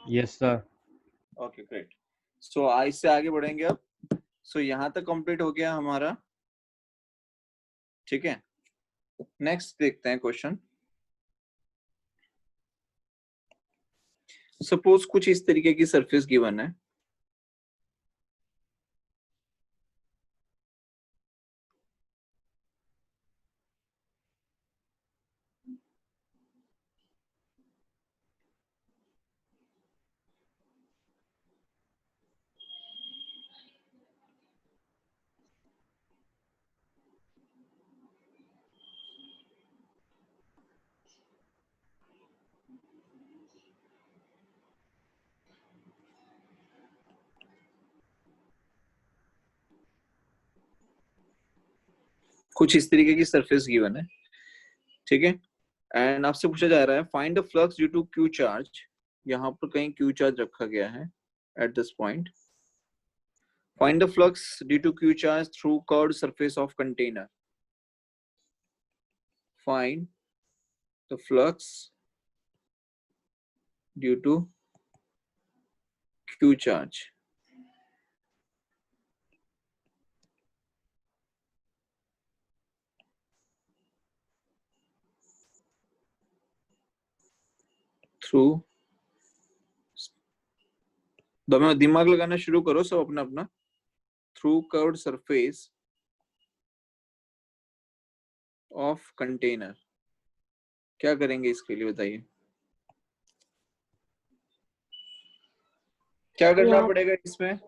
Yes sir. Okay great. So आज से आगे बढ़ेंगे अब। सो यहाँ तक कंप्लीट हो गया हमारा, ठीक है। नेक्स्ट देखते हैं क्वेश्चन। सपोज कुछ इस तरीके की सरफेस गिवन है, कुछ इस तरीके की सरफेस गिवन है, ठीक है। एंड आपसे पूछा जा रहा है find the flux due to q charge. यहाँ पर कहीं क्यू चार्ज रखा गया है at this point. Find the flux due to q charge through curved surface of container. Find the flux due to q charge through, दिमाग लगाना शुरू करो सब अपना अपना। Through curved surface of container. क्या करेंगे इसके लिए बताइए, क्या करना पड़ेगा इसमें?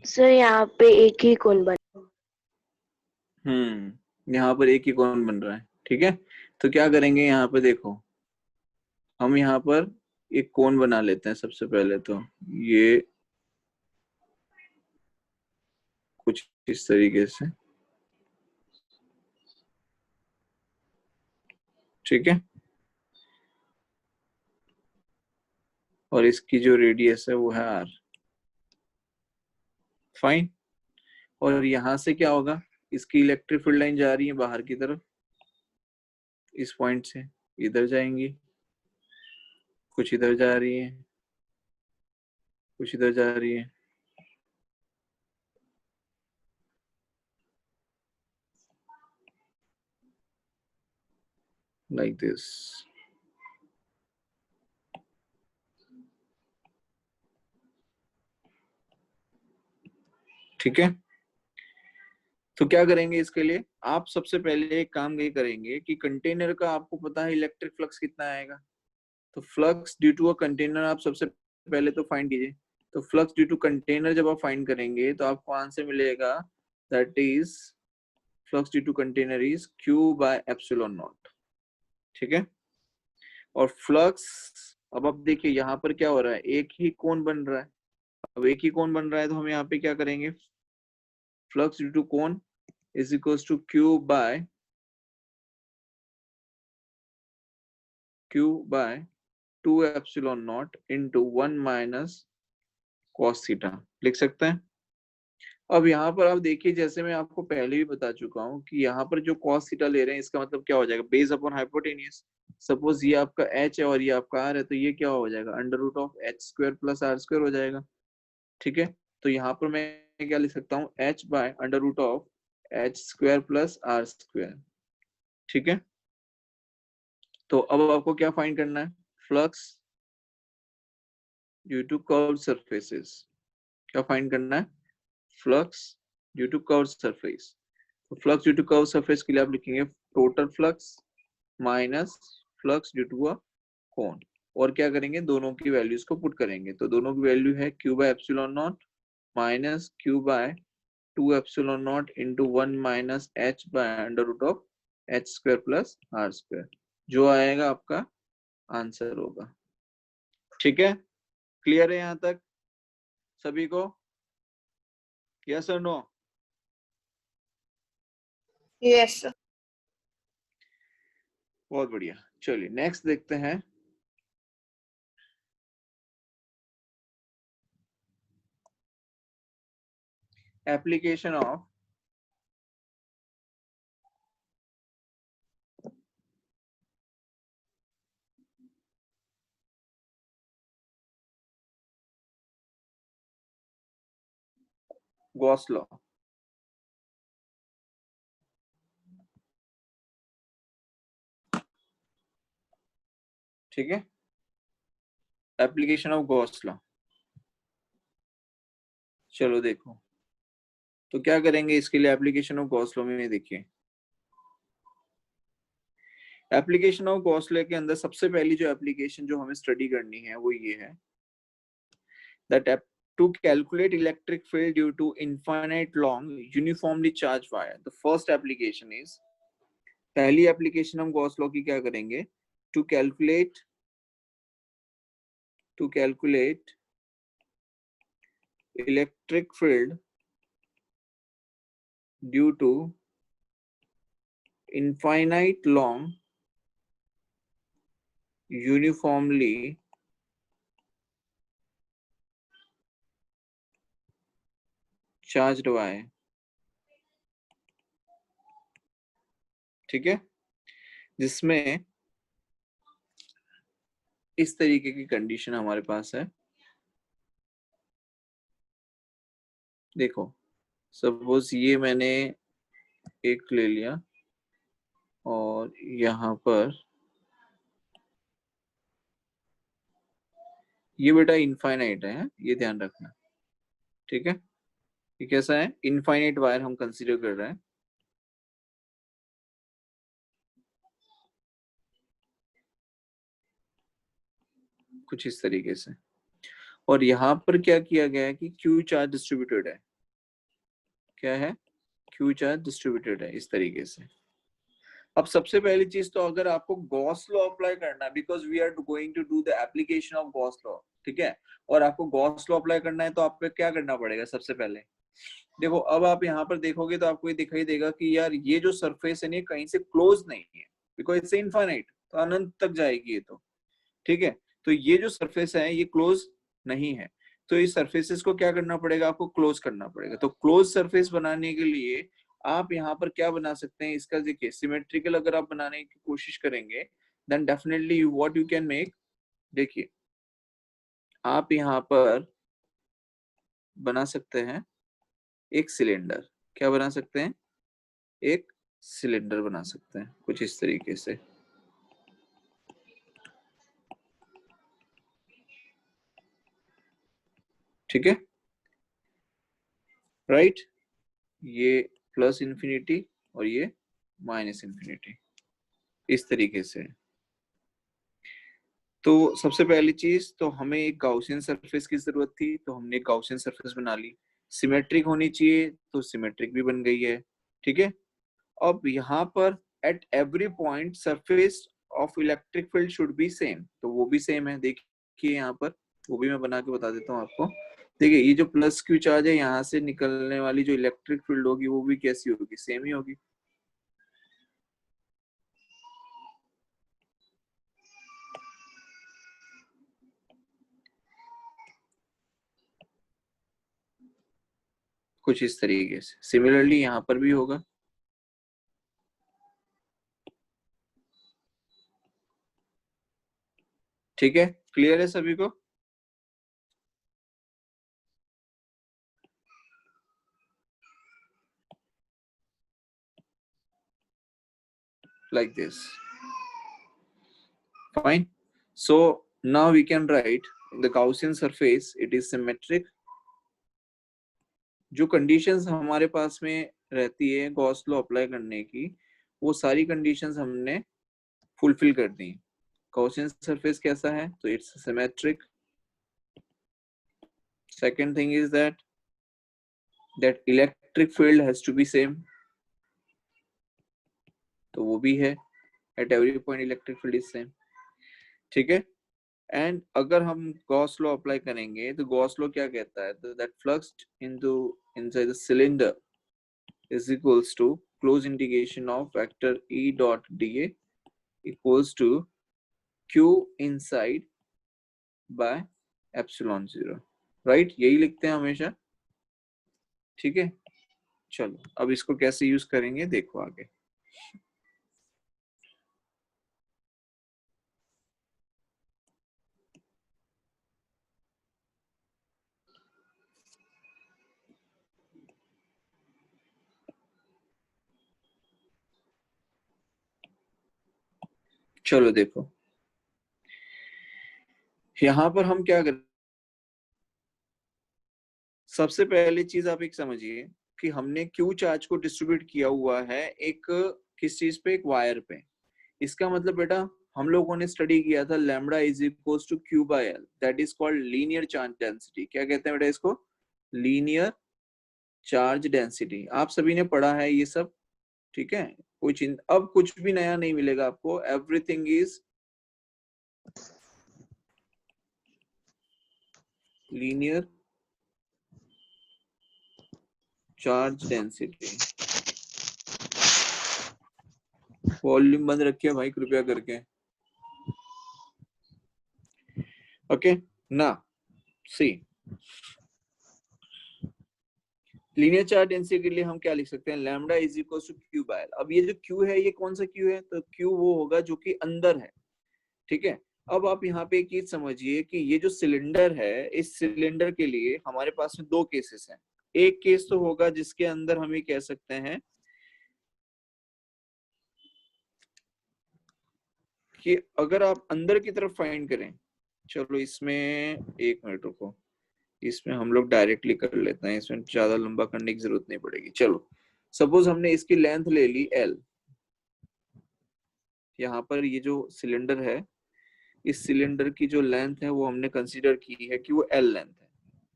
सर यहाँ पे एक ही कोण बन, यहाँ पर एक ही कोण बन रहा है, ठीक है। तो क्या करेंगे यहाँ पे देखो, हम यहाँ पर एक कोण बना लेते हैं सबसे पहले। तो ये कुछ इस तरीके से, ठीक है। और इसकी जो रेडियस है वो है आर, फाइन। और यहाँ से क्या होगा, इसकी इलेक्ट्रिक फील्ड लाइन जा रही है बाहर की तरफ, इस पॉइंट से इधर जाएंगी, कुछ इधर जा रही है, कुछ इधर जा रही है, लाइक दिस, ठीक है। तो क्या करेंगे इसके लिए, आप सबसे पहले एक काम ये करेंगे कि कंटेनर का आपको पता है इलेक्ट्रिक फ्लक्स कितना आएगा। तो flux due to a container आप सबसे पहले तो फाइंड कीजिए। तो फ्लक्स ड्यू टू कंटेनर जब आप फाइंड करेंगे तो आपको आंसर मिलेगा, that is flux due to container is q by epsilon naught, ठीक है। और फ्लक्स, अब आप देखिए यहाँ पर क्या हो रहा है, एक ही कोण बन रहा है। अब एक ही कोण बन रहा है तो हम यहाँ पे क्या करेंगे, flux due to cone is equals to q by 2 epsilon naught into 1 minus cos theta, लिख सकते हैं। अब यहाँ पर आप देखिए, जैसे मैं आपको पहले भी बता चुका हूँ कि यहाँ पर जो कॉस थीटा ले रहे हैं इसका मतलब क्या हो जाएगा, बेस अपॉन हाइपोटेनियस। सपोज ये आपका h है और ये आपका r है, तो ये क्या हो जाएगा, under root of H square plus are square हो जाएगा, ठीक है। तो यहाँ पर मैं क्या लिख सकता हूँ, h by under root of H square plus are square, ठीक है। तो अब आपको क्या फाइंड करना है, flux due to curved surfaces. क्या फाइंड करना है, flux due to curved surface. तो flux due to curve surface के लिए आप लिखेंगे total flux minus flux due to a cone. और क्या करेंगे, दोनों की वैल्यूज को पुट करेंगे। तो दोनों की वैल्यू है q by epsilon naught minus q by 2 epsilon naught into 1 minus h by under root of H square plus are square, जो आएगा आपका आंसर होगा, ठीक है। क्लियर है यहाँ तक सभी को, यस और नो? Yes sir. बहुत बढ़िया, चलिए नेक्स्ट देखते हैं। एप्लीकेशन ऑफ गॉस लॉ, ठीक है, एप्लीकेशन ऑफ गॉस लॉ। चलो देखो, तो क्या करेंगे इसके लिए एप्लीकेशन ऑफ गॉस लॉ में, देखिए एप्लीकेशन ऑफ गॉस लॉ के अंदर सबसे पहली जो एप्लीकेशन जो हमें स्टडी करनी है वो ये है, that to calculate electric field due to infinite long uniformly charged wire. The first application is, पहली एप्लीकेशन हम गॉस लॉ की क्या करेंगे, to calculate electric field due to infinite long uniformly charged wire, ठीक है, जिसमें इस तरीके की कंडीशन हमारे पास है। देखो सपोज ये मैंने एक ले लिया और यहाँ पर ये बेटा इनफाइनाइट है, ये ध्यान रखना, ठीक है, ये कैसा है, इनफाइनाइट वायर हम कंसीडर कर रहे हैं। कुछ इस तरीके से, और यहाँ पर क्या किया गया है कि क्यू चार्ज डिस्ट्रीब्यूटेड है, क्या है, क्यू चार्ज डिस्ट्रीब्यूटेड है इस तरीके से। अब सबसे पहली चीज, तो अगर आपको गॉस लॉ अप्लाई करना है, because we are going to do the application of Gauss law, ठीक है, और आपको गॉस लॉ अप्लाई करना है तो आपको क्या करना पड़ेगा, सबसे पहले देखो, अब आप यहाँ पर देखोगे तो आपको ये दिखाई देगा कि यार ये जो सरफेस है ये कहीं से क्लोज नहीं है, बिकॉज इट्स इनफाइनाइट, तो अनंत तक जाएगी ये तो, ठीक है, तो ये जो सरफेस है ये क्लोज नहीं है, तो इस सरफेसेस को क्या करना पड़ेगा, आपको क्लोज करना पड़ेगा। तो क्लोज सरफेस बनाने के लिए आप यहाँ पर क्या बना सकते हैं, इसका देखिए सिमेट्रिकल अगर आप बनाने की कोशिश करेंगे then definitely what you can make, देखिए आप यहाँ पर बना सकते हैं एक सिलेंडर, क्या बना सकते हैं, एक सिलेंडर बना सकते हैं कुछ इस तरीके से, ठीक है, राइट, ये प्लस इंफिनिटी और ये माइनस इंफिनिटी, इस तरीके से। तो सबसे पहली चीज तो हमें एक गाउसियन सरफेस की जरूरत थी, तो हमने एक गाउसियन सरफेस बना ली, सिमेट्रिक होनी चाहिए तो सिमेट्रिक भी बन गई है, ठीक है। अब यहाँ पर eight every point surface of electric field should be same, तो वो भी सेम है, देखिए यहाँ पर वो भी मैं बना के बता देता हूँ आपको। देखिए ये जो प्लस क्यू चार्ज है, यहाँ से निकलने वाली जो इलेक्ट्रिक फील्ड होगी वो भी कैसी होगी, सेम ही होगी, कुछ इस तरीके से। सिमिलरली यहाँ पर भी होगा, ठीक है, क्लियर है सभी को। Like this, fine. So now we can write the Gaussian surface, it is symmetric। जो कंडीशंस हमारे पास में रहती है गॉस लॉ अप्लाई करने की, वो सारी कंडीशंस हमने फुलफिल कर दी। गॉसियन सरफेस कैसा है, तो it's symmetric. Second thing is that electric field has to be same, तो वो भी है, at every point electric field is same, ठीक है। एंड अगर हम गॉस लॉ अप्लाई करेंगे तो गॉस लॉ क्या कहता है, that flux into inside the cylinder is equals to close integration of vector E dot dA equals to Q inside by epsilon 0, right, यही लिखते हैं हमेशा, ठीक है। चलो अब इसको कैसे यूज करेंगे देखो आगे। चलो देखो, यहां पर हम क्या करें, सबसे पहली चीज आप एक समझिए कि हमने क्यू चार्ज को डिस्ट्रीब्यूट किया हुआ है एक किस चीज पे, एक वायर पे। इसका मतलब बेटा हम लोगों ने स्टडी किया था lambda is equals to q by l, that is called linear charge density. क्या कहते हैं बेटा इसको? Linear charge density. आप सभी ने पढ़ा है ये सब, ठीक है? कोई चिंत अब कुछ भी नया नहीं मिलेगा आपको, everything is linear charge density. Volume बंद रखिए भाई कृपया करके। ओके ना, सी लीनियर चार्ज डेंसिटी के लिए हम क्या लिख सकते हैं, lambda is equal to q by l. अब ये जो क्यू है ये कौन सा क्यू है, तो क्यू वो होगा जो कि अंदर है, ठीक है? अब आप यहाँ पे एक चीज समझिए कि ये जो सिलेंडर है, इस सिलेंडर के लिए हमारे पास में दो केसेस हैं। एक केस तो होगा जिसके अंदर हम ये कह सकते हैं कि अगर आप अंदर की तरफ फाइंड करें, चलो इसमें एक मिनट रुको, इसमें हम लोग डायरेक्टली कर लेते हैं, इसमें ज्यादा लंबा करने की जरूरत नहीं पड़ेगी। चलो सपोज हमने इसकी लेंथ ले ली एल, यहाँ पर ये जो सिलेंडर है, इस सिलेंडर की जो लेंथ है वो हमने कंसीडर की है कि वो एल लेंथ है,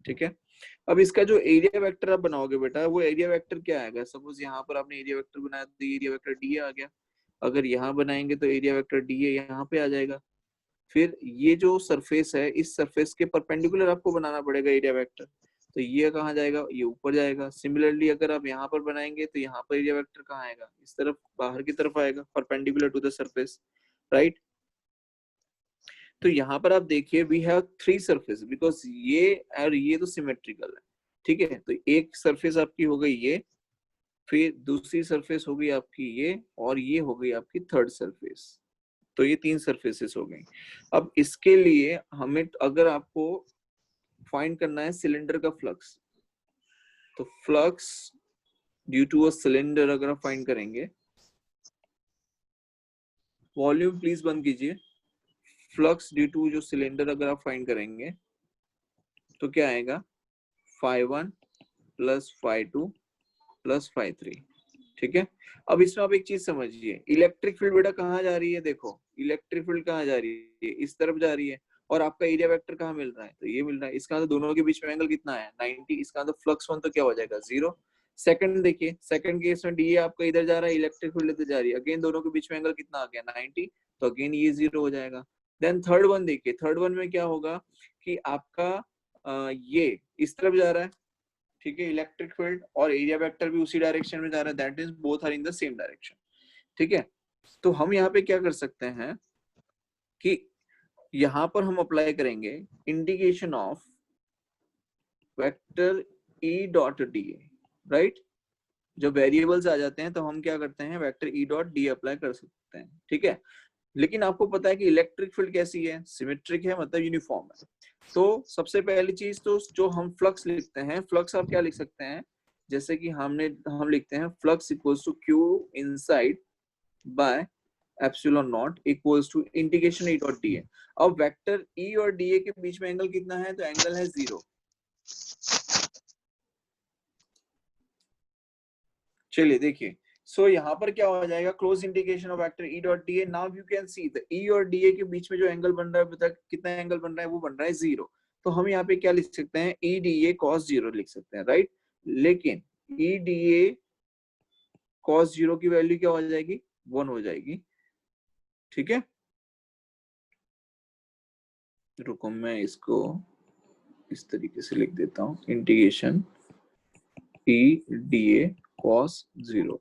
ठीक है? अब इसका जो एरिया वेक्टर आप बनाओगे बेटा, वो एरिया वेक्टर क्या आएगा? सपोज यहाँ पर आपने एरिया वेक्टर बनाया तो एरिया वेक्टर डी आ गया। अगर यहाँ बनाएंगे तो एरिया वेक्टर डी ए यहाँ पे आ जाएगा। फिर ये जो सरफेस है, इस सरफेस के परपेंडिकुलर आपको बनाना पड़ेगा एरिया वेक्टर, तो ये कहाँ जाएगा? ये ऊपर जाएगा। सिमिलरली अगर आप यहाँ पर बनाएंगे तो यहाँ पर एरिया वेक्टर कहाँ आएगा? इस तरफ, बाहर की तरफ आएगा, perpendicular to the surface, right? तो यहाँ पर आप देखिए we have three surface, because ये और ये तो सिमेट्रिकल है, ठीक है? तो एक सरफेस आपकी हो गई ये, फिर दूसरी सरफेस हो गई आपकी ये, और ये हो गई आपकी थर्ड सरफेस। तो ये तीन सरफेसेस हो गई। अब इसके लिए हमें अगर आपको फाइंड करना है सिलेंडर का फ्लक्स, तो flux due to a cylinder अगर आप फाइंड करेंगे, वॉल्यूम प्लीज बंद कीजिए। फ्लक्स ड्यू टू जो सिलेंडर अगर आप फाइंड करेंगे तो क्या आएगा? φ1 प्लस φ2 प्लस φ3, ठीक है? अब इसमें आप एक चीज समझिए, इलेक्ट्रिक फील्ड बेटा कहाँ जा रही है? देखो इलेक्ट्रिक फील्ड कहाँ जा रही है? इस तरफ जा रही है। और आपका एरिया वेक्टर कहाँ मिल रहा है? तो ये मिल रहा है। इसका तो दोनों के बीच में एंगल कितना है? 90। इसका तो फ्लक्स वन तो क्या हो जाएगा? 0। सेकंड देखिए, सेकंड केस में डी आपका इधर जा रहा है, इलेक्ट्रिक फील्ड इधर जा रही है, अगेन दोनों के बीच में एंगल कितना आ गया? 90। तो अगेन ये 0 हो जाएगा। देन थर्ड वन देखिए, थर्ड वन में क्या होगा कि आपका ये इस तरफ जा रहा है, ठीक है? इलेक्ट्रिक फील्ड और एरिया वेक्टर भी उसी डायरेक्शन में जा रहा है, that is both are in the same direction, ठीक है? तो हम यहाँ पे क्या कर सकते हैं कि यहाँ पर हम अप्लाई करेंगे indication of vector E dot D, right? जब वेरिएबल्स आ जाते हैं तो हम क्या करते हैं, vector E dot D apply कर सकते हैं, ठीक है? लेकिन आपको पता है कि इलेक्ट्रिक फील्ड कैसी है? सिमेट्रिक है, मतलब यूनिफॉर्म है। तो सबसे पहली चीज तो जो हम फ्लक्स लिखते हैं, फ्लक्स आप क्या लिख सकते हैं? जैसे कि हम लिखते हैं flux equals to q inside by epsilon not equals to integration E dot D A. अब वेक्टर ई और डी ए के बीच में एंगल कितना है? तो एंगल है 0। चलिए देखिए, सो यहाँ पर क्या हो जाएगा, close integration of vector E dot D A. Now you can see the E और डी ए के बीच में जो एंगल बन रहा है, अभी तक कितना एंगल बन रहा है? वो बन रहा है 0। तो हम यहाँ पे क्या लिख सकते हैं? ई डी ए कॉस 0 लिख सकते हैं, राइट? लेकिन ई डी ए कॉस 0 की वैल्यू क्या हो जाएगी? 1 हो जाएगी, ठीक है? रुको मैं इसको इस तरीके से लिख देता हूँ, integration E D A cos 0,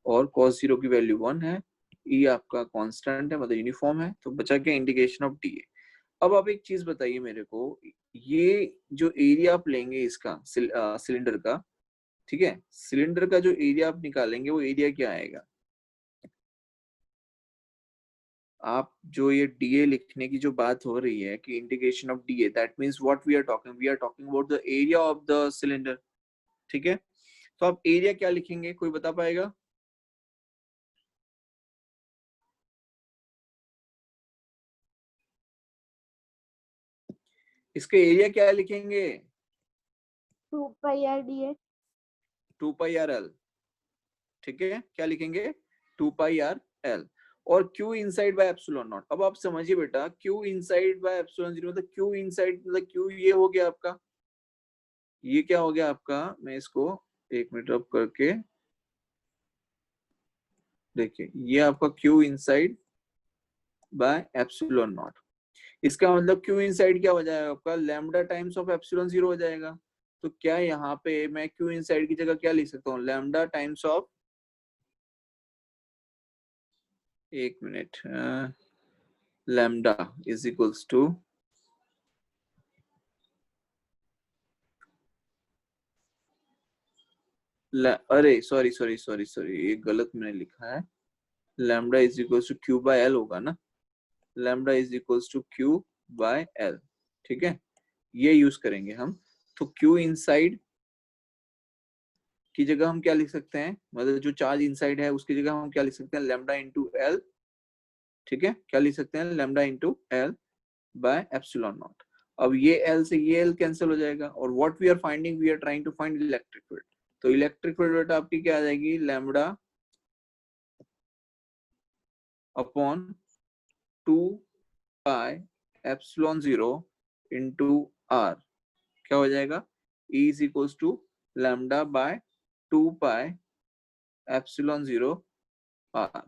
और cos 0 की वैल्यू 1 है, ई आपका कांस्टेंट है, मतलब यूनिफॉर्म है, तो बचा क्या? Integration of D A. अब आप एक चीज बताइए मेरे को, ये जो एरिया आप लेंगे इसका सिलेंडर का, ठीक है? सिलेंडर का जो एरिया आप निकालेंगे वो एरिया क्या आएगा? आप जो ये डीए लिखने की जो बात हो रही है कि integration of d A, that means what we are talking about the area of the cylinder, ठीक है? तो आप एरिया क्या लिखेंगे, कोई बता पाएगा? इसके एरिया क्या लिखेंगे? 2 pi r dx 2 पाई आर एल। ठीक है, क्या लिखेंगे? 2 पाई आर एल। और Q inside by epsilon not. अब आप समझिए बेटा, Q inside by epsilon zero मतलब Q इनसाइड मतलब Q ये हो गया आपका, ये क्या हो गया आपका, मैं इसको एक मिनट अप करके देखिए, ये आपका Q inside by epsilon not. इसका मतलब Q इनसाइड क्या हो जाएगा आपका, lambda times of epsilon zero हो जाएगा। तो क्या यहाँ पे मैं Q इनसाइड की जगह क्या लिख सकता हूँ, लैम्डा टाइम्स ऑफ, एक minute, lambda is equals to, अरे सॉरी सॉरी सॉरी सॉरी, ये गलत मैंने लिखा है। Lambda is equals to q by l होगा ना, lambda is equals to q by l. ठीक है, ये यूज करेंगे हम। तो क्यू इनसाइड की जगह हम क्या लिख सकते हैं, मतलब जो चार्ज इनसाइड है उसकी जगह हम क्या लिख सकते हैं, लैम्डा इंटू एल। ठीक है, क्या लिख सकते हैं, lambda into L by epsilon not. अब ये एल से ये एल कैंसिल हो जाएगा, और what we are finding, we are trying to find electric field. तो इलेक्ट्रिक फील्ड बेटा आपकी क्या आ जाएगी, lambda upon 2 pi epsilon zero into R, क्या हो जाएगा, E is equals to lambda by 2 pi epsilon zero R.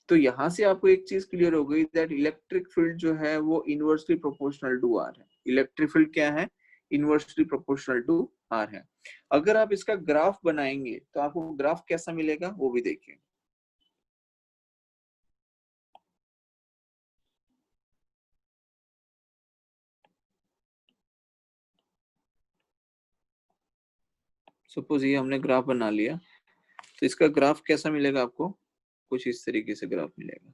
तो यहां से आपको एक चीज क्लियर हो गई, दैट इलेक्ट्रिक फील्ड जो है वो इनवर्सली प्रोपोर्शनल टू आर है। इलेक्ट्रिक फील्ड क्या है, इनवर्सली प्रोपोर्शनल टू आर है। अगर आप इसका ग्राफ बनाएंगे तो आपको ग्राफ कैसा मिलेगा वो भी देखिए। सपोज ये हमने ग्राफ बना लिया, तो इसका ग्राफ कैसा मिलेगा आपको, कुछ इस तरीके से ग्राफ मिलेगा,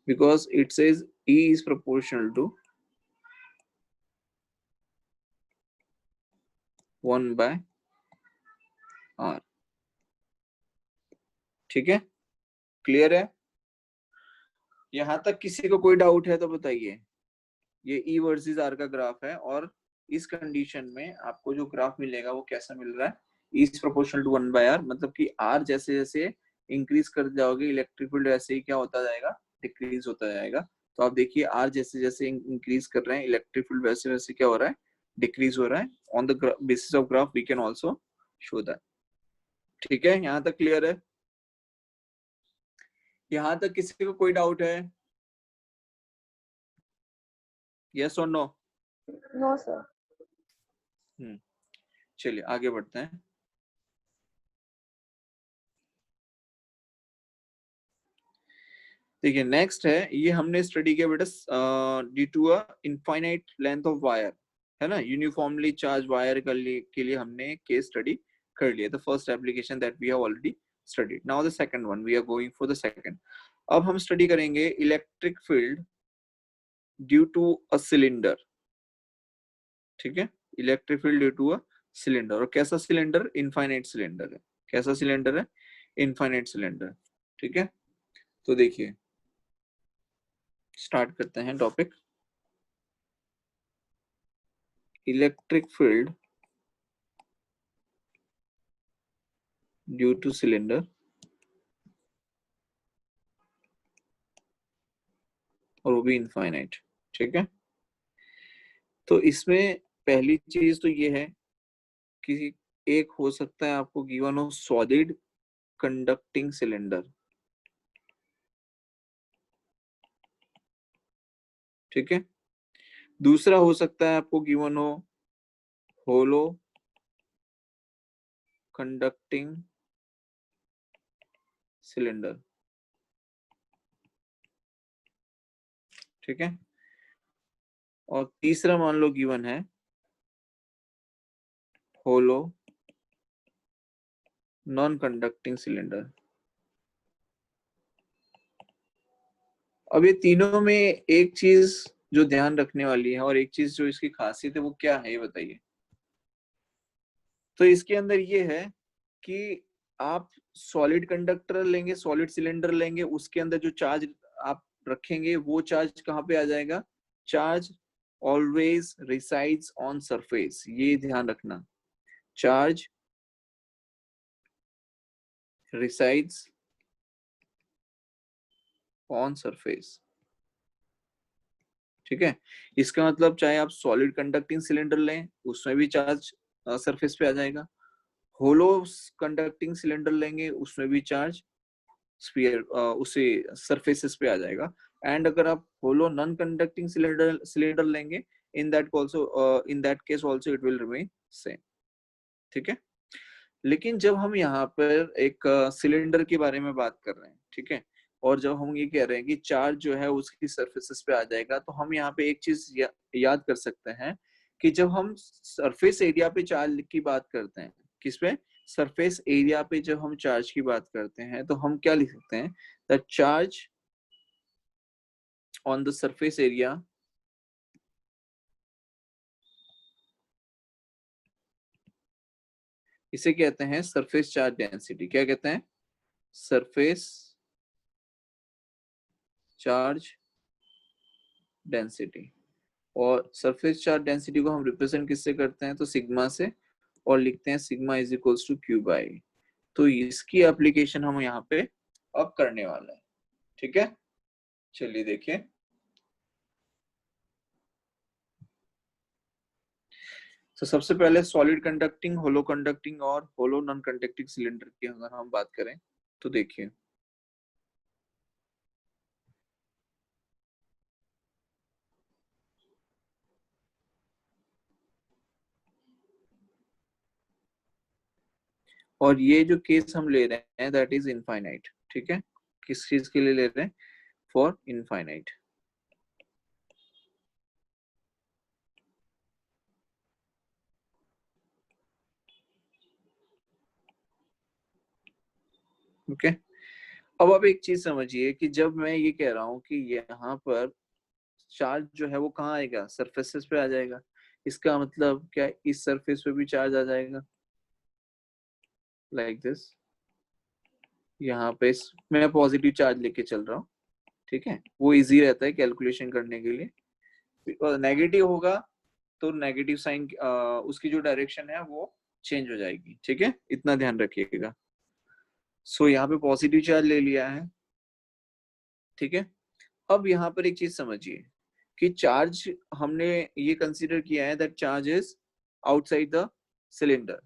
because it says E is proportional to 1 by R। ठीक है, क्लियर है? यहां तक किसी को कोई डाउट है तो बताइए। ये E वर्सेस R का ग्राफ है, और इस कंडीशन में आपको जो ग्राफ मिलेगा वो कैसा मिल रहा है, E is proportional to 1 by R, मतलब कि R जैसे जैसे इंक्रीज कर जाओगे इलेक्ट्रिक फील्ड वैसे ही क्या होता जाएगा, डिक्रीज होता जाएगा। तो आप देखिए R जैसे जैसे इंक्रीज कर रहे हैं इलेक्ट्रिक फील्ड, वैसे वैसे क्या हो रहा है, डिक्रीज हो रहा है। On the basis of graph we can also show that. ठीक है, यहाँ तक क्लियर है? यहाँ तक किसी को कोई डाउट है? यस और नो? No sir. चलिए आगे बढ़ते हैं। देखिए नेक्स्ट है, ये हमने स्टडी किया बेटा, due to a infinite length of wire, है ना, यूनिफॉर्मली चार्ज वायर के लिए हमने केस स्टडी कर लिया। The first application that we have already studied. Now the second one, we are going for the second. अब हम स्टडी करेंगे electric field due to a cylinder. ठीक है, electric field due to a cylinder. और कैसा cylinder, infinite cylinder है। कैसा cylinder है, इनफाइनाइट सिलेंडर। ठीक है, तो देखिए स्टार्ट करते हैं topic. Electric field due two cylinder और वो भी इनफाइनाइट। ठीक है, तो इसमें पहली चीज तो ये है कि एक हो सकता है आपको गिवन हो सॉलिड कंडक्टिंग सिलेंडर। ठीक है, दूसरा हो सकता है आपको गिवन हो होलो कंडक्टिंग सिलेंडर। ठीक है, और तीसरा मान लो गिवन है होलो नॉन कंडक्टिंग सिलेंडर। अब ये तीनों में एक चीज जो ध्यान रखने वाली है और एक चीज जो इसकी खासियत है वो क्या है, ये बताइए। तो इसके अंदर ये है कि आप सॉलिड कंडक्टर लेंगे, सॉलिड सिलेंडर लेंगे, उसके अंदर जो चार्ज आप रखेंगे वो चार्ज कहाँ पे आ जाएगा, charge always resides on surface, ये ध्यान रखना, चार्ज रिसाइड्स ऑन सरफेस, ठीक है। इसका मतलब चाहे आप सॉलिड कंडक्टिंग सिलेंडर लें उसमें भी चार्ज सरफेस पे आ जाएगा, होलो कंडक्टिंग सिलेंडर लेंगे उसमें भी चार्ज स्फीयर उसे सरफेसेस पे आ जाएगा, एंड अगर आप होलो नॉन कंडक्टिंग सिलेंडर लेंगे in that case also it will remain same, ठीक है। लेकिन जब हम यहाँ पर एक सिलेंडर के बारे में बात कर रहे हैं, ठीक है, और जब हम ये कह रहे हैं कि चार्ज जो है उसकी सरफेसेस पे आ जाएगा, तो हम यहाँ पे एक चीज याद कर सकते हैं कि जब हम सरफेस एरिया पे चार्ज की बात करते हैं, किस पे, सरफेस एरिया पे जब हम चार्ज की बात करते हैं, तो हम क्या लिख सकते हैं, the charge on the surface area इसे कहते हैं सरफेस चार्ज डेंसिटी। क्या कहते हैं, सरफेस चार्ज डेंसिटी। और सरफेस चार्ज डेंसिटी को हम रिप्रेजेंट किससे करते हैं, तो सिग्मा से, और लिखते हैं sigma is equals to Q by. तो इसकी एप्लीकेशन हम यहाँ पे अब करने वाले हैं, ठीक है। चलिए देखिए, तो सबसे पहले सॉलिड कंडक्टिंग, होलो कंडक्टिंग और होलो नॉन कंडक्टिंग सिलेंडर की अगर हम बात करें तो देखिए, और ये जो केस हम ले रहे हैं दैट इज इनफाइनाइट, ठीक है। किस चीज के लिए ले रहे हैं, फॉर इनफाइनाइट। ओके, अब आप एक चीज समझिए कि जब मैं ये कह रहा हूँ कि यहाँ पर चार्ज जो है वो कहाँ आएगा, सरफेसेस पे आ जाएगा, इसका मतलब क्या, इस सरफेस पे भी चार्ज आ जाएगा, लाइक दिस। यहाँ पे मैं पॉजिटिव चार्ज लेके चल रहा हूँ, ठीक है, वो इजी रहता है कैलकुलेशन करने के लिए। और नेगेटिव होगा तो नेगेटिव साइन उसकी जो डायरेक्शन है वो चेंज हो जाएगी, ठीक है, इतना ध्यान रखिएगा। सो यहाँ पे पॉजिटिव चार्ज ले लिया है, ठीक है। अब यहाँ पर एक चीज समझिए कि चार्ज हमने ये कंसीडर किया है that charge is outside the cylinder,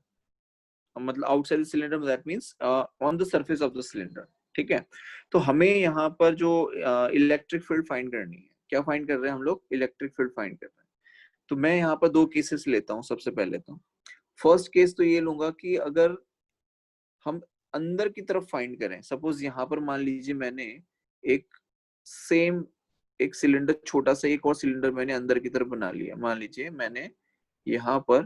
मतलब outside the cylinder that means on the surface of the cylinder, ठीक है। तो हमें यहाँ पर जो इलेक्ट्रिक फील्ड फाइंड करनी है, क्या फाइंड कर रहे हैं हम लोग, इलेक्ट्रिक फील्ड फाइंड कर रहे हैं। तो मैं यहाँ पर दो केसेस लेता हूँ। सबसे पहले तो फर्स्ट केस तो ये लूंगा कि अगर हम अंदर की तरफ फाइंड करें, सपोज यहाँ पर मान लीजिए मैंने एक सेम एक सिलेंडर, छोटा सा एक और सिलेंडर मैंने अंदर की तरफ बना लिया। मान लीजिए मैंने यहाँ पर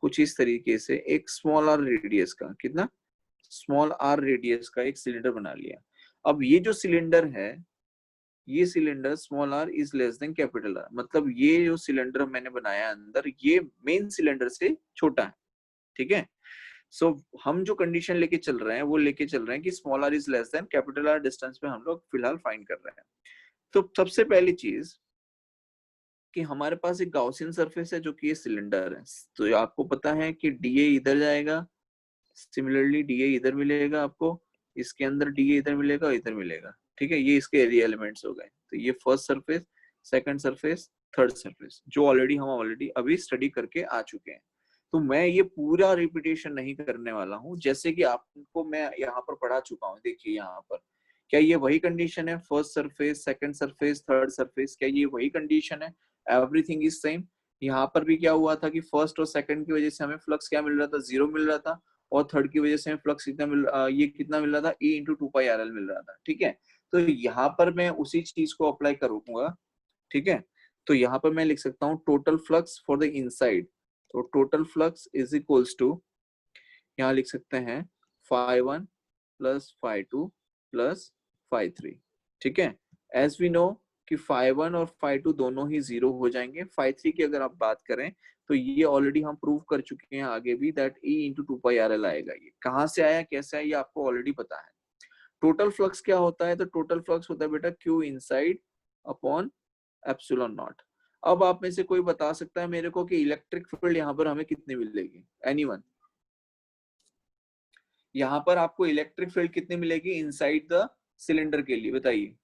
कुछ इस तरीके से एक स्मॉल आर रेडियस का, कितना, स्मॉल आर रेडियस का एक सिलेंडर बना लिया। अब ये जो सिलेंडर है, ये cylinder small R is less than capital R, मतलब ये जो सिलेंडर मैंने बनाया अंदर, ये मेन सिलेंडर से छोटा है, ठीक है। सो हम जो कंडीशन लेके चल रहे हैं वो लेके चल रहे हैं कि small R is less than capital R distance पे हम लोग फिलहाल फाइंड कर रहे हैं। तो सबसे पहली चीज कि हमारे पास एक गाउसियन सरफेस है जो कि ये सिलेंडर है, तो आपको पता है कि डीए इधर जाएगा, सिमिलरली डीए इधर मिलेगा आपको, इसके अंदर डीए इधर मिलेगा और इधर मिलेगा, ठीक है। ये इसके एरिया एलिमेंट्स हो गए। तो ये first surface, second surface, third surface, जो ऑलरेडी अभी स्टडी करके आ चुके हैं। तो मैं ये पूरा रिपीटेशन नहीं करने वाला हूँ, जैसे कि आपको मैं यहाँ पर पढ़ा चुका हूँ। देखिए यहाँ पर क्या ये वही कंडीशन है, first surface, second surface, third surface, क्या ये वही कंडीशन है, एवरीथिंग इज सेम। यहाँ पर भी क्या हुआ था कि फर्स्ट और सेकंड की वजह से हमें फ्लक्स क्या मिल रहा था, 0 मिल रहा था, और थर्ड की वजह से हमें फ्लक्स ये कितना मिल रहा था, E इंटू 2 पाई RL मिल रहा था, ठीक है। तो यहाँ पर मैं उसी चीज को अप्लाई करूंगा, ठीक है। तो यहाँ पर मैं लिख सकता हूँ total flux for the inside, तो total flux is equals to, यहाँ लिख सकते हैं φ1 प्लस φ2 प्लस φ3, ठीक है। एज वी नो कि φ1 और φ2 दोनों ही 0 हो जाएंगे। φ3 की अगर आप बात करें तो ये ऑलरेडी हम प्रूव कर चुके हैं आगे भी, that E into 2 pi RL आएगा। ये कहाँ से आया, कैसे आया, ये आपको ऑलरेडी पता है। टोटल फ्लक्स क्या होता है, तो टोटल फ्लक्स होता है बेटा Q inside upon epsilon not. अब आप में से कोई बता सकता है मेरे को कि इलेक्ट्रिक फील्ड यहाँ पर हमें कितनी मिलेगी? एनीवन? यहाँ पर आपको इलेक्ट्रिक फील्ड कितनी मिलेगी इनसाइड द सिलेंडर के लिए, बताइए।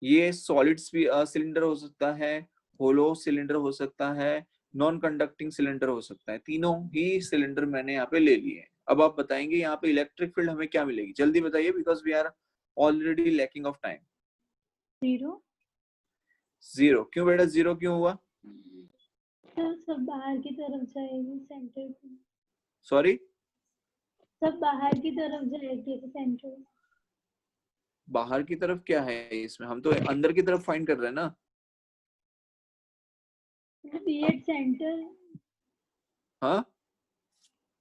ये सॉलिड सिलेंडर हो सकता है, होलो सिलेंडर हो सकता है, नॉन कंडक्टिंग सिलेंडर हो सकता है, तीनों ही सिलेंडर मैंने यहाँ पे ले लिए। अब आप बताएंगे यहाँ पे इलेक्ट्रिक फील्ड हमें क्या मिलेगी, जल्दी बताइए, because we are already lacking of time. 0। Zero क्यों बेटा, जीरो क्यों हुआ? सर सब बाहर की तरफ जाएगी सेंटर से। सॉरी, सब बाहर की तरफ जाएगी सेंटर। बाहर की तरफ क्या है इसमें? हम तो अंदर की तरफ फाइंड कर रहे हैं ना। मतलब ये सेंटर, हाँ,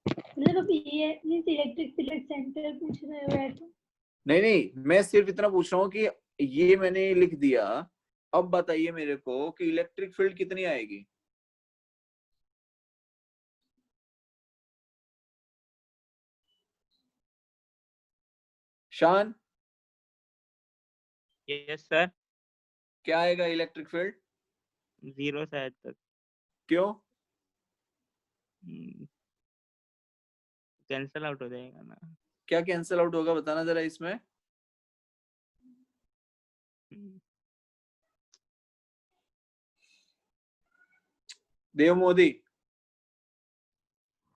मतलब अब ये इलेक्ट्रिक फील्ड सेंटर पूछ रहे हो ऐसा? नहीं नहीं, मैं सिर्फ इतना पूछ रहा हूँ कि ये मैंने लिख दिया। अब बताइए मेरे को कि इलेक्ट्रिक फील्ड कितनी आएगी? शान, यस सर। क्या आएगा इलेक्ट्रिक फील्ड? 0 शायद तक। क्यों? कैंसल आउट हो जाएगा ना। क्या कैंसिल आउट होगा, बताना जरा इसमें। हम्म, देव मोदी,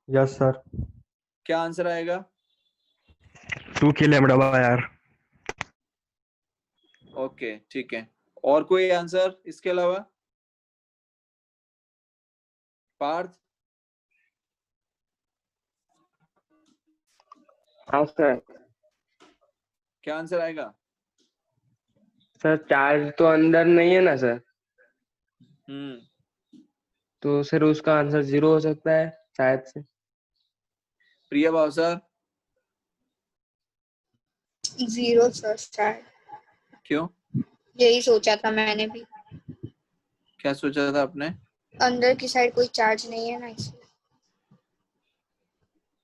यस सर। क्या आंसर आएगा? 2 की लैम्डा बाय आर। ओके ठीक है, और कोई आंसर इसके अलावा? पार्थ, हाँ सर। क्या आंसर आएगा? सर चार्ज तो अंदर नहीं है ना सर, तो सर उसका आंसर 0 हो सकता है शायद से। प्रिया भाव सर, 0 सर शायद। क्यों? यही सोचा था मैंने भी। क्या सोचा था आपने? अंदर की साइड कोई चार्ज नहीं है ना इसलिए।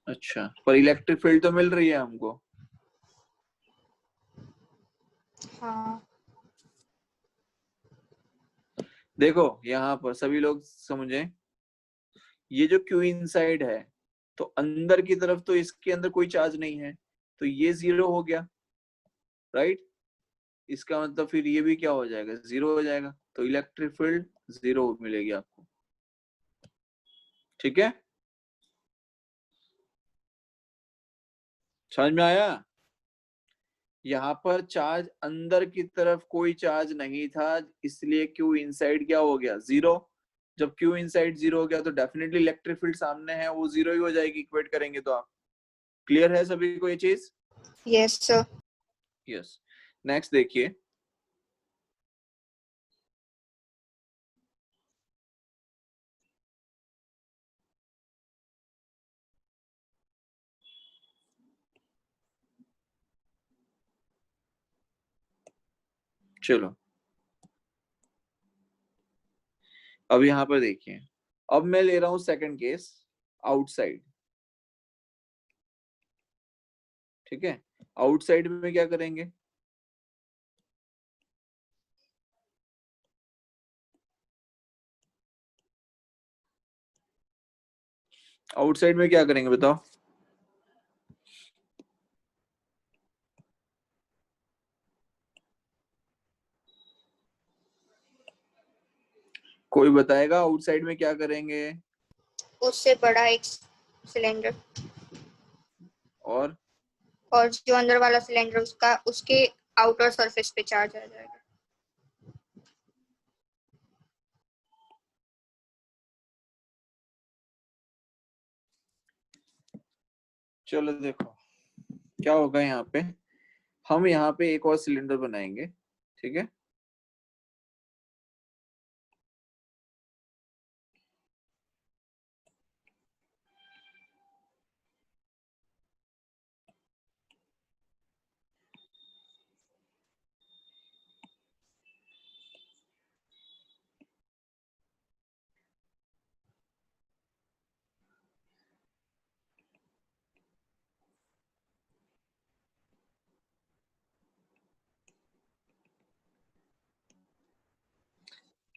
अच्छा, पर इलेक्ट्रिक फील्ड तो मिल रही है हमको। हाँ। देखो यहाँ पर सभी लोग समझे, ये जो क्यू इनसाइड है, तो अंदर की तरफ तो इसके अंदर कोई चार्ज नहीं है, तो ये 0 हो गया, राइट? इसका मतलब फिर ये भी क्या हो जाएगा, 0 हो जाएगा, तो इलेक्ट्रिक फील्ड 0 मिलेगी आपको। ठीक है, समझ में आया? यहाँ पर चार्ज अंदर की तरफ कोई चार्ज नहीं था, इसलिए क्यू इनसाइड क्या हो गया, 0। जब क्यू इनसाइड 0 हो गया तो डेफिनेटली इलेक्ट्रिक फील्ड सामने है, वो 0 ही हो जाएगी, इक्वेट करेंगे तो आप। क्लियर है सभी को ये चीज? Yes sir. यस। नेक्स्ट देखिए, चलो अब यहाँ पर देखिए, अब मैं ले रहा हूं सेकंड केस, आउटसाइड। ठीक है, आउटसाइड में क्या करेंगे? आउटसाइड में क्या करेंगे बताओ? कोई बताएगा आउटसाइड में क्या करेंगे? उससे बड़ा एक सिलेंडर, और जो अंदर वाला सिलेंडर उसका उसके आउटर सरफेस पे चार्ज आ जाएगा। चलो देखो क्या होगा यहाँ पे, हम यहाँ पे एक और सिलेंडर बनाएंगे। ठीक है,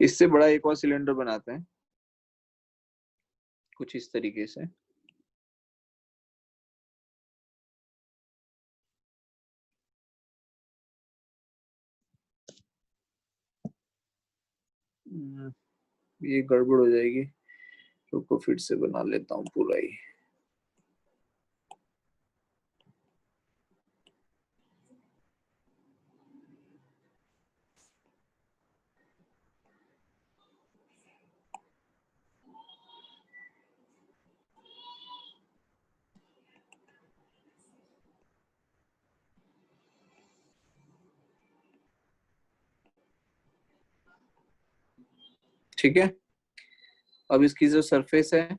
इससे बड़ा एक और सिलेंडर बनाते हैं कुछ इस तरीके से। ये गड़बड़ हो जाएगी, तो फिर से बना लेता हूँ पूरा ही। ठीक है, अब इसकी जो सरफेस है,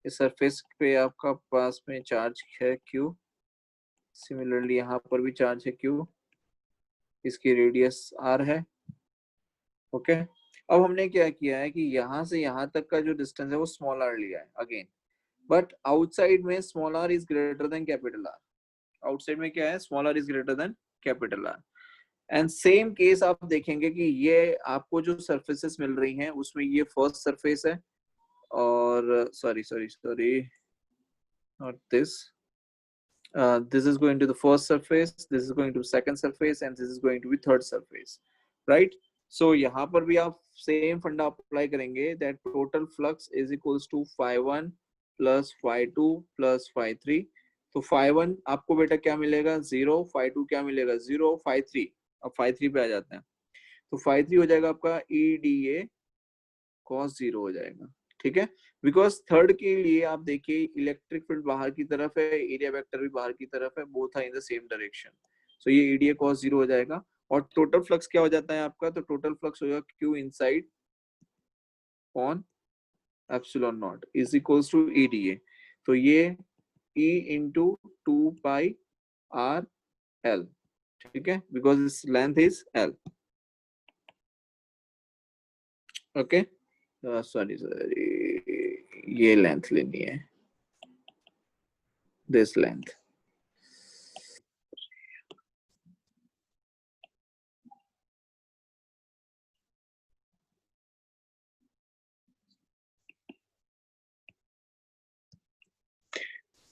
इस सरफेस पे आपका पास में चार्ज है Q, सिमिलरली यहाँ पर भी चार्ज है Q, इसकी रेडियस R है। ओके, अब हमने क्या किया है कि यहाँ से यहाँ तक का जो डिस्टेंस है वो स्मॉल r लिया है अगेन, बट आउटसाइड में small r is greater than capital R। Outside में क्या है, small r is greater than capital R। And same case आप देखेंगे कि ये आपको जो सरफेसेस मिल रही हैं उसमें ये फर्स्ट सरफेस है, और sorry not this, this is going to the first surface, this is going to second surface, and this is going to be third surface, right? So यहाँ पर भी आप सेम फंडा अप्लाई करेंगे, that total flux is equals to phi1 plus phi2 plus phi3। तो phi1 आपको बेटा क्या मिलेगा 0, phi2 क्या मिलेगा 0, phi3, अब phi3 पे आ जाते हैं, तो phi3 हो जाएगा आपका EDA cos 0 हो जाएगा। ठीक है, बिकॉज थर्ड के लिए आप देखिए इलेक्ट्रिक फील्ड बाहर की तरफ है, एरिया वेक्टर भी बाहर की तरफ है, both are in the same direction, so ये EDA cos 0 हो जाएगा। और टोटल फ्लक्स क्या हो जाता है आपका, तो टोटल फ्लक्स हो जाएगा Q inside on epsilon not is equals to EDA, तो ये E into 2 pi R L, ठीक है, because this length is L। Okay, sorry ये लेंथ लेनी है, दिस लेंथ।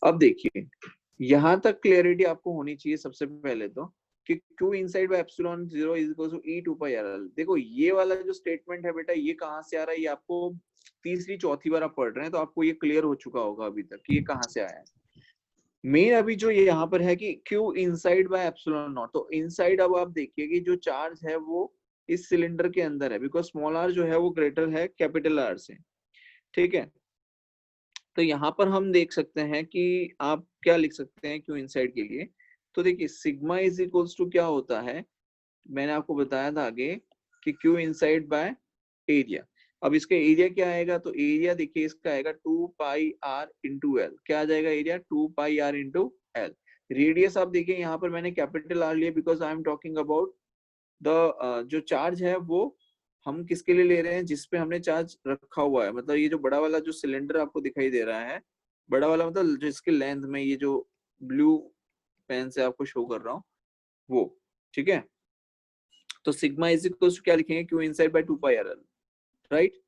अब देखिए यहां तक क्लियरिटी आपको होनी चाहिए सबसे पहले तो कि Q inside by epsilon 0 is equal to E 2 pi RL। देखो ये वाला जो स्टेटमेंट है बेटा, ये कहां से आ रहा है, ये आपको तीसरी चौथी बार आप पढ़ रहे हैं, तो आपको ये क्लियर हो चुका होगा अभी तक कि ये कहां से आया है। मेन अभी जो ये यहाँ पर है कि Q inside by epsilon not, तो इनसाइड अब आप देखिए कि जो चार्ज है वो इस सिलेंडर के अंदर है, बिकॉज स्मॉल r जो है वो ग्रेटर है कैपिटल R से। ठीक है, तो यहाँ पर हम देख सकते हैं कि आप क्या लिख सकते हैं Q इनसाइड के लिए। तो देखिए सिग्मा इज इक्वल्स टू क्या होता है, मैंने आपको बताया था आगे कि Q इनसाइड बाय एरिया। अब इसका एरिया क्या आएगा, तो एरिया देखिए इसका आएगा 2 पाई r इंटू एल। क्या आ जाएगा एरिया, 2 पाई r इंटू एल। रेडियस आप देखिए यहाँ पर मैंने कैपिटल R लिया because I am talking about the जो चार्ज है वो हम किसके लिए ले रहे हैं, जिसपे हमने चार्ज रखा हुआ है, मतलब ये जो बड़ा वाला जो सिलेंडर आपको दिखाई दे रहा है, बड़ा वाला मतलब जिसके लेंथ में ये जो ब्लू पेन से आपको शो कर रहा हूँ वो। ठीक है, तो सिग्मा इज इक्वल टू क्या लिखेंगे, Q inside bye 2 pi RL, right,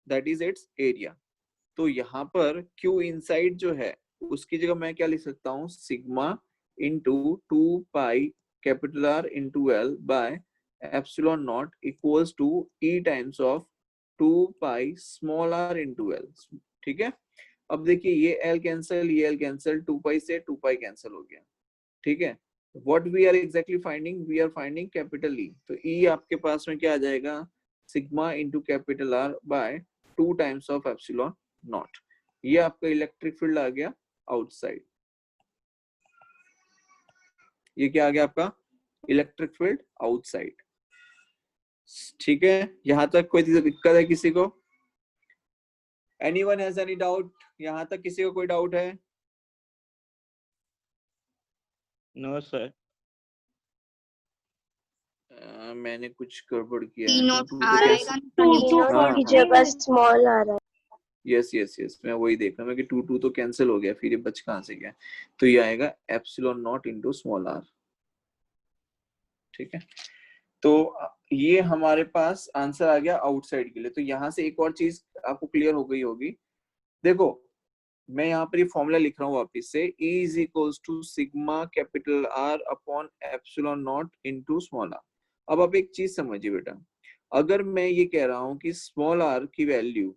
that is it's area. तो यहाँ पर Q इनसाइड जो है उसकी जगह मैं क्या लिख सकता हूँ, sigma into 2 pi capital R into L by epsilon not equals to E times of 2 pi small r into L. ठीक है, अब देखिए ये L कैंसिल, ये L कैंसिल, 2 पाई से 2 पाई कैंसिल हो गया। ठीक है, what we are exactly finding, we are finding capital E, तो E आपके पास में क्या आ जाएगा, sigma into capital R by 2 times of epsilon not. ये आपका इलेक्ट्रिक फील्ड आ गया आउटसाइड, ये क्या आ गया आपका इलेक्ट्रिक फील्ड आउटसाइड। ठीक है, यहां तक कोई दिक्कत है किसी को, एनीवन हैज एनी डाउट, यहां तक किसी को कोई डाउट है? No sir. मैंने कुछ गड़बड़ किया टी है, नोट 2 आ तो रहेगा कैंसिल, हाँ की जगह स्मॉल आ रहा है। यस यस यस, मैं वही देख रहा हूँ कि 2 तो कैंसिल हो गया, फिर ये बच कहाँ से गया, तो ये आएगा epsilon naught into small r। ठीक है, तो ये हमारे पास आंसर आ गया आउटसाइड के लिए। तो यहाँ से एक और चीज आपको क्लियर हो गई होगी। देखो मैं यहाँ पर ये फॉर्मूला लिख रहा हूँ वापिस से, E is equals to sigma capital R upon epsilon not into small r। अब आप एक चीज समझिए बेटा, अगर मैं ये कह रहा हूँ कि स्मॉल r की वैल्यू,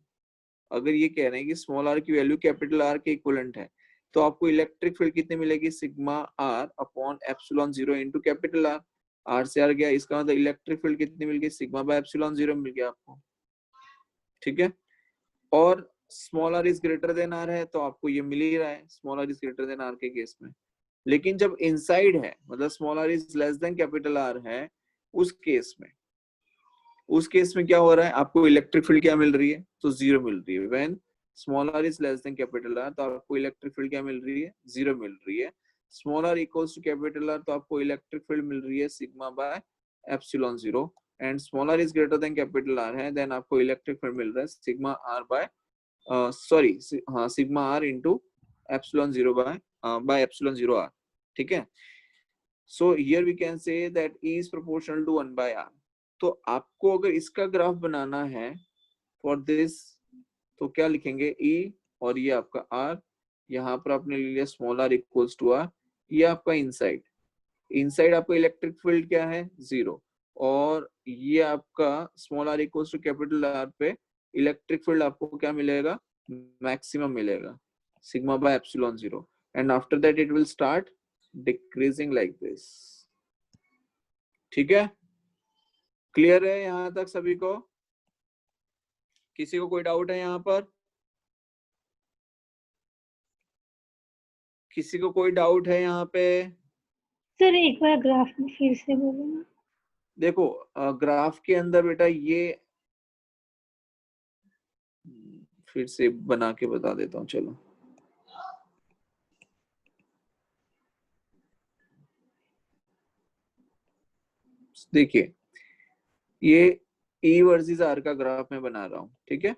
अगर ये कह रहे हैं कि स्मॉल r की वैल्यू कैपिटल R के इक्विवेलेंट है, तो आपको इलेक्ट्रिक फील्ड कितनी मिलेगी? Sigma R upon epsilon 0 into capital R। R से R गया, इसका मतलब इलेक्ट्रिक फील्ड कितनी मिल गई? सिग्मा बाय एप्सिलॉन 0 मिल गया आपको, ठीक है। और small r is greater then R है, तो आपको ये मिल ही रहा है small r is greater then R के केस में। लेकिन जब इनसाइड है, मतलब small r is less than capital R है, उस केस में क्या हो रहा है? आपको इलेक्ट्रिक फील्ड क्या मिल रही है? तो 0 मिल रही है। When small r is less than capital R, तो आपको इलेक्ट्रिक फील्ड क्या मिल रही है? 0 मिल रही है। Small r equals to capital R, तो आपको इलेक्ट्रिक फील्ड मिल रही है sigma by epsilon 0। And small r is greater than capital R है, देन आपको इलेक्ट्रिक फील्ड मिल रहा है sigma r by sigma r into epsilon 0 by epsilon 0 r, ठीक है। So here we can say that E is proportional to 1 by r। तो आपको अगर इसका ग्राफ बनाना है फॉर दिस, तो क्या लिखेंगे? E और ये आपका R, यहाँ पर आपने ले लिया small r equals to R। ये आपका इनसाइड आपका इलेक्ट्रिक फील्ड क्या है? 0। और ये आपका small r equals to capital R पे इलेक्ट्रिक फील्ड आपको क्या मिलेगा? मैक्सिमम मिलेगा, sigma by epsilon 0। And after that it will start decreasing like this, ठीक है। क्लियर है यहां तक सभी को? किसी को कोई डाउट है यहाँ पर? किसी को कोई डाउट है यहाँ पे? सर एक बार ग्राफ में फिर से बोलो ना। देखो ग्राफ के अंदर बेटा ये फिर से बना के बता देता हूँ, चलो। देखिए ये E वर्सेस R का ग्राफ मैं बना रहा हूँ, ठीक है।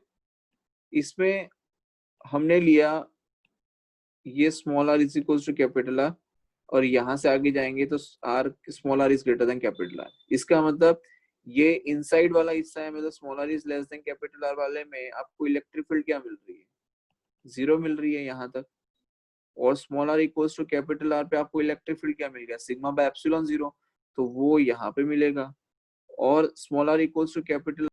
इसमें हमने लिया ये small r is equal to capital R, और यहाँ से आगे जाएंगे तो R small r is greater than capital R। इसका मतलब ये इनसाइड वाला हिस्सा है, मतलब small r is less than capital R वाले में आपको इलेक्ट्रिक फील्ड क्या मिल रही है? 0 मिल रही है यहाँ तक। और small r equals to capital R पे आपको इलेक्ट्रिक फील्ड क्या मिल गया? सिग्मा बाय एप्सिलॉन 0, तो वो यहाँ पे मिलेगा। और small r equals to capital